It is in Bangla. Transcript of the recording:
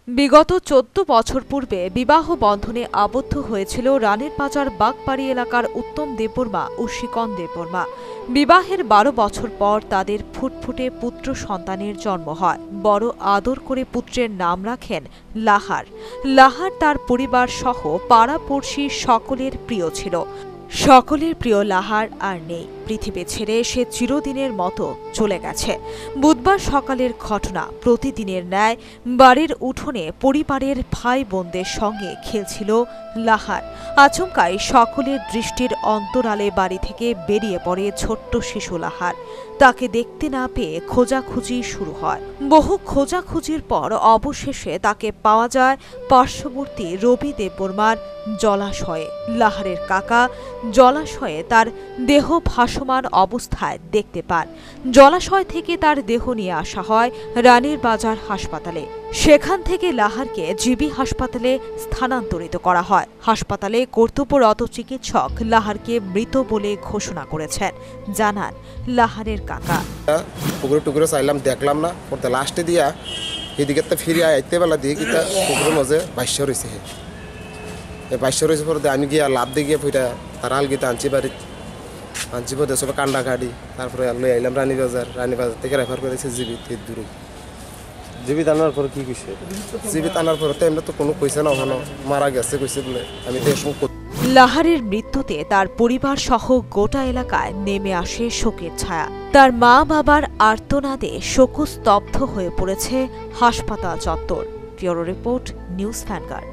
বিগত ১৪ বছর পূর্বে বিবাহ বন্ধনে আবদ্ধ হয়েছিল রানের বাজার বাগবাড়ি এলাকার উত্তম দেববর্মা ও শিকন দেববর্মা। বিবাহের ১২ বছর পর তাদের ফুটফুটে পুত্র সন্তানের জন্ম হয়। বড় আদর করে পুত্রের নাম রাখেন লাহার। লাহার তার পরিবার সহ পাড়া-পড়শি সকলের প্রিয় ছিল। সকলের প্রিয় লাহার আর নেই, পৃথিবী ছেড়ে সে চিরদিনের মতো চলে গেছে। বুধবার সকালের ঘটনা। প্রতিদিনের ন্যায় বাড়ির উঠোনে পরিবারের ভাই বোনদের সঙ্গে খেলছিল লাহার। আচমকাই সকলের দৃষ্টির অন্তরালে বাড়ি থেকে বেরিয়ে পড়ে ছোট্ট শিশু লাহার। তাকে দেখতে না পেয়ে খোঁজাখুঁজি শুরু হয়। বহু খোঁজাখুঁজির পর অবশেষে তাকে পাওয়া যায় পার্শ্ববর্তী রবি দেববর্মার জলাশয়ে। লাহারের কাকা জলাশয়ে তার দেহ ভাসমান অবস্থায় দেখতে পান। জলাশয় থেকে তার দেহ নিয়ে আসা হয় রানের বাজার হাসপাতালে। সেখান থেকে লাহারকে জিবি হাসপাতালে স্থানান্তরিত করা হয়। হাসপাতালে কর্তব্যরত চিকিৎসক লাহারকে মৃত বলে ঘোষণা করেছেন, জানান লাহারের কাকা। পুকুরে টুকুরে চাইলাম, দেখলাম না, পরে লাস্টে দিয়া এদিকে ফিরে আইতে বেলা দিয়ে কিতা পুকুরের মাঝে বাইশ রয়েছে। এই বাইশ রয়েছে পরে আমি গিয়া লাভ দিয়ে গিয়ে ফুটা তার আল গীতা আনছি বাড়ি আনছি পরে সব কান্ডা গাড়ি, তারপরে লই আইলাম রানীবাজার থেকে রেফার করেছে জিবি দূরে। জীবিত আনার পর কি কইছে? জীবিত আনার পরে তো এমনি তো কোনো কইছে না, ওখানে মারা গেছে কইছে বলে। আমি তো এসব লাহারের মৃত্যুতে তার পরিবার সহ গোটা এলাকায় নেমে আসে শোকের ছায়া। তার মা বাবার আর্তনাদে শোকস্তব্ধ হয়ে পড়েছে হাসপাতাল চত্বর। Bureau report, news vanguard.